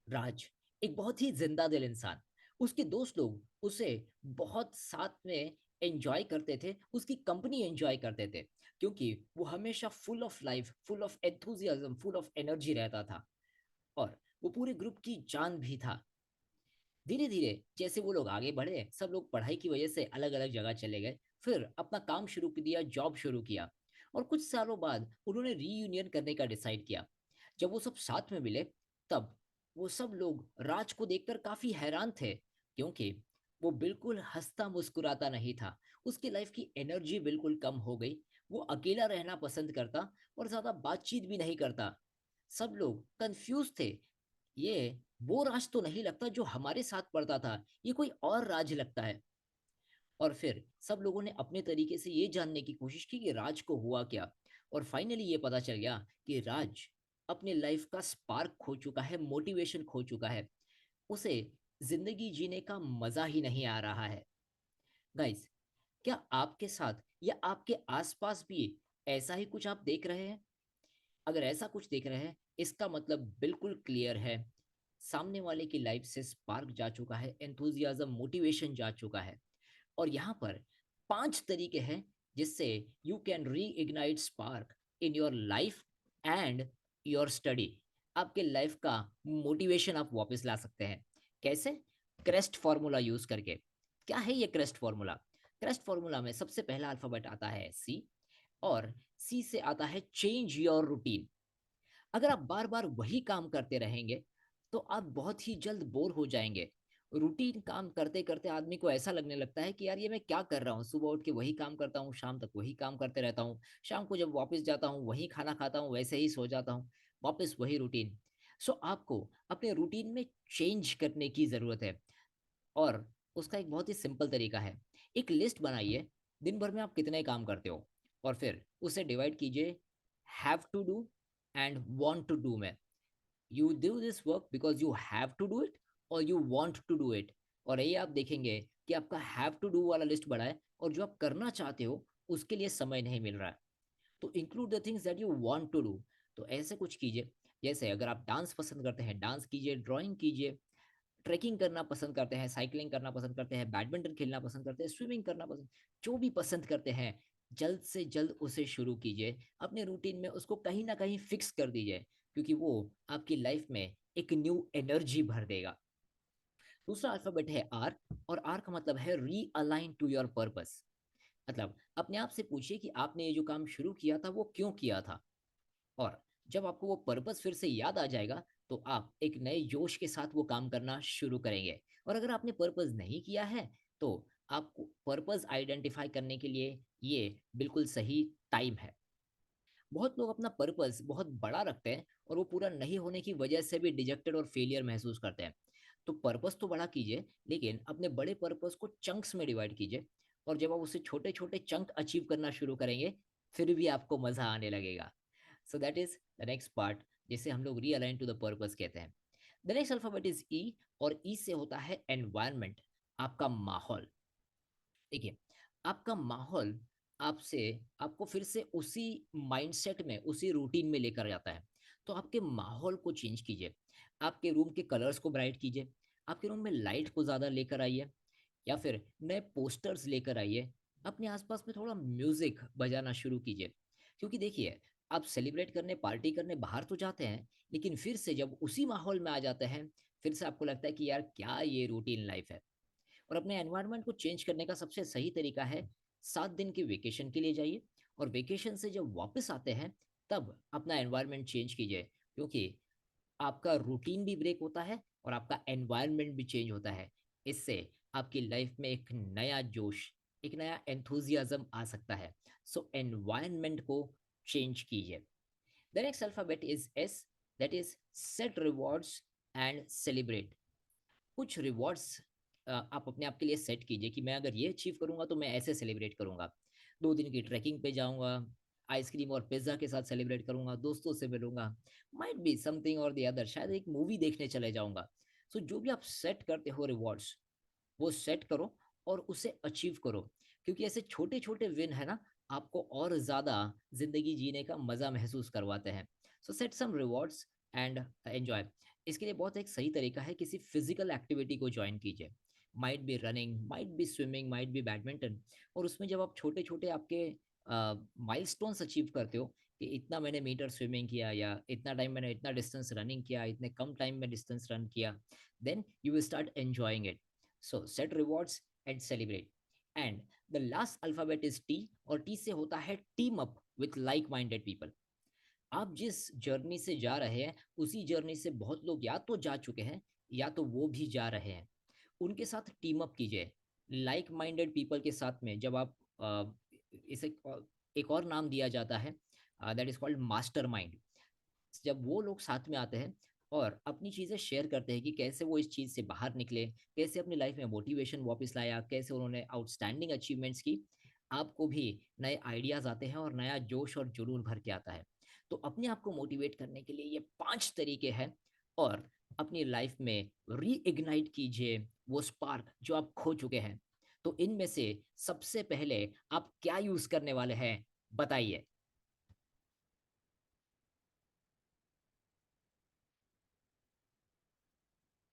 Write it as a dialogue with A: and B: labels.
A: राज एक बहुत ही जिंदा दिल इंसान। उसके दोस्त लोग उसे बहुत साथ में एंजॉय करते थे, उसकी कंपनी एंजॉय करते थे, क्योंकि वो हमेशा full of life, full of enthusiasm, full of energy रहता था। और वो पूरे ग्रुप की जान भी था। धीरे धीरे जैसे वो लोग आगे बढ़े, सब लोग पढ़ाई की वजह से अलग अलग जगह चले गए, फिर अपना काम शुरू कर दिया, जॉब शुरू किया। और कुछ सालों बाद उन्होंने रीयूनियन करने का डिसाइड किया। जब वो सब साथ में मिले, तब वो सब लोग राज को देखकर काफी हैरान थे, क्योंकि वो बिल्कुल हंसता मुस्कुराता नहीं था। उसकी लाइफ की एनर्जी बिल्कुल कम हो गई। वो अकेला रहना पसंद करता और ज्यादा बातचीत भी नहीं करता। सब लोग कंफ्यूज थे। ये वो राज तो नहीं लगता जो हमारे साथ पढ़ता था, ये कोई और राज लगता है। और फिर सब लोगों ने अपने तरीके से ये जानने की कोशिश की कि राज को हुआ क्या। और फाइनली ये पता चल गया कि राज अपने लाइफ का स्पार्क खो चुका है, मोटिवेशन खो चुका है। उसे जिंदगी जीने का मजा ही नहीं आ रहा है। गाइस, क्या आपके साथ या आपके आसपास भी ऐसा ही कुछ आप देख रहे हैं? अगर ऐसा कुछ देख रहे हैं, इसका मतलब बिल्कुल क्लियर है। सामने वाले की लाइफ से स्पार्क जा चुका है, एंथुजियाज्म, मोटिवेशन जा चुका है। और यहाँ पर 5 तरीके हैं जिससे यू कैन री ignite spark in your life and your study. आपके लाइफ का मोटिवेशन आप वापस ला सकते हैं। कैसे? क्रेस्ट फॉर्मूला यूज करके। क्या है ये क्रेस्ट फॉर्मूला? क्रेस्ट फॉर्मूला में सबसे पहला अल्फाबेट आता है सी, और सी से आता है चेंज योर रूटीन। अगर आप बार बार वही काम करते रहेंगे, तो आप बहुत ही जल्द बोर हो जाएंगे। रूटीन काम करते करते आदमी को ऐसा लगने लगता है कि यार ये मैं क्या कर रहा हूँ, सुबह उठ के वही काम करता हूँ, शाम तक वही काम करते रहता हूँ, शाम को जब वापस जाता हूँ वही खाना खाता हूँ, वैसे ही सो जाता हूँ, वापस वही रूटीन। सो आपको अपने रूटीन में चेंज करने की जरूरत है। और उसका एक बहुत ही सिंपल तरीका है। एक लिस्ट बनाइए, दिन भर में आप कितने काम करते हो, और फिर उसे डिवाइड कीजिए have to do and want to do में। You do this work because you have to do it, और you want to do it. और ये आप देखेंगे कि आपका हैव टू डू वाला लिस्ट बड़ा है, और जो आप करना चाहते हो उसके लिए समय नहीं मिल रहा है। तो include the things that you want to do. तो ऐसे कुछ कीजिए। जैसे अगर आप डांस पसंद करते हैं, डांस कीजिए, ड्राइंग कीजिए, ट्रैकिंग करना पसंद करते हैं, साइकिलिंग करना पसंद करते हैं, बैडमिंटन खेलना पसंद करते हैं, स्विमिंग करना पसंद, जो भी पसंद करते हैं, जल्द से जल्द उसे शुरू कीजिए। अपने रूटीन में उसको कहीं ना कहीं फिक्स कर दीजिए, क्योंकि वो आपकी लाइफ में एक न्यू एनर्जी भर देगा। दूसरा अल्फाबेट है आर, और आर का मतलब है री अलाइन टू योर पर्पस। मतलब अपने आप से पूछिए कि आपने ये जो काम शुरू किया था वो क्यों किया था। और जब आपको वो पर्पस फिर से याद आ जाएगा, तो आप एक नए जोश के साथ वो काम करना शुरू करेंगे। और अगर आपने पर्पस नहीं किया है, तो आपको पर्पस आइडेंटिफाई करने के लिए ये बिल्कुल सही टाइम है। बहुत लोग अपना पर्पस बहुत बड़ा रखते हैं, और वो पूरा नहीं होने की वजह से भी डिजेक्टेड और फेलियर महसूस करते हैं। तो पर्पस तो बड़ा कीजिए, लेकिन अपने बड़े पर्पस को चंक्स में डिवाइड कीजिए। और जब आप उसे छोटे छोटे चंक अचीव करना शुरू करेंगे, फिर भी आपको मजा आने लगेगा। So that is the next part, जिसे हम लोग रीअलाइन टू द पर्पस कहते हैं। द नेक्स्ट अल्फाबेट इज ई, और ई से होता है एनवायरनमेंट, आपका माहौल। देखिए, आपका माहौल आपसे आपको फिर से उसी माइंडसेट में, उसी रूटीन में लेकर जाता है। तो आपके माहौल को चेंज कीजिए। आपके रूम के कलर्स को ब्राइट कीजिए। आपके रूम में लाइट को ज़्यादा लेकर आइए, या फिर नए पोस्टर्स लेकर आइए। अपने आसपास में थोड़ा म्यूजिक बजाना शुरू कीजिए। क्योंकि देखिए, आप सेलिब्रेट करने, पार्टी करने बाहर तो जाते हैं, लेकिन फिर से जब उसी माहौल में आ जाते हैं, फिर से आपको लगता है कि यार क्या ये रूटीन लाइफ है। और अपने एनवायरनमेंट को चेंज करने का सबसे सही तरीका है, 7 दिन के वेकेशन के लिए जाइए, और वेकेशन से जब वापस आते हैं, तब अपना एनवायरनमेंट चेंज कीजिए। क्योंकि आपका रूटीन भी ब्रेक होता है, और आपका एनवायरनमेंट भी चेंज होता है। इससे आपकी लाइफ में एक नया जोश, एक नया एंथुजियाज्म आ सकता है। सो एनवायरनमेंट को चेंज कीजिए। The next alphabet is S, that is set rewards and celebrate. कुछ रिवॉर्ड्स आप अपने आप के लिए सेट कीजिए कि मैं अगर ये अचीव करूंगा तो मैं ऐसे सेलिब्रेट करूंगा। 2 दिन की ट्रैकिंग पे जाऊंगा, आइसक्रीम और पिज्ज़ा के साथ सेलिब्रेट करूंगा, दोस्तों से मिलूंगा, माइट बी समथिंग और द अदर, शायद एक मूवी देखने चले जाऊंगा। सो जो भी आप सेट करते हो रिवॉर्ड्स, वो सेट करो और उसे अचीव करो। क्योंकि ऐसे छोटे छोटे विन है ना, आपको और ज़्यादा जिंदगी जीने का मज़ा महसूस करवाते हैं। So set some rewards and enjoy. इसके लिए बहुत एक सही तरीका है, किसी फिजिकल एक्टिविटी को ज्वाइन कीजिए। Might be running, might be swimming, might be badminton. और उसमें जब आप छोटे छोटे आपके माइलस्टोन्स अचीव करते हो कि इतना मैंने मीटर स्विमिंग किया, या इतना टाइम मैंने इतना डिस्टेंस रनिंग किया, इतने कम टाइम में डिस्टेंस रन किया, then you will start enjoying it. So set rewards and celebrate. And the last alphabet is T, और टी से होता है team up with like minded people. आप जिस जर्नी से जा रहे हैं, उसी जर्नी से बहुत लोग या तो जा चुके हैं, या तो वो भी जा रहे हैं। उनके साथ टीम अप कीजिए। लाइक माइंडेड पीपल के साथ में जब आप इसे एक और नाम दिया जाता है, that is called master mind. जब वो लोग साथ में आते हैं और अपनी चीज़ें शेयर करते हैं कि कैसे वो इस चीज़ से बाहर निकले, कैसे अपनी लाइफ में मोटिवेशन वापस लाया, कैसे उन्होंने आउटस्टैंडिंग अचीवमेंट्स की, आपको भी नए आइडियाज़ आते हैं और नया जोश और जुनून भर के आता है। तो अपने आप को मोटिवेट करने के लिए ये 5 तरीके हैं। और अपनी लाइफ में रीइग्नाइट कीजिए वो स्पार्क जो आप खो चुके हैं। तो इनमें से सबसे पहले आप क्या यूज़ करने वाले हैं, बताइए?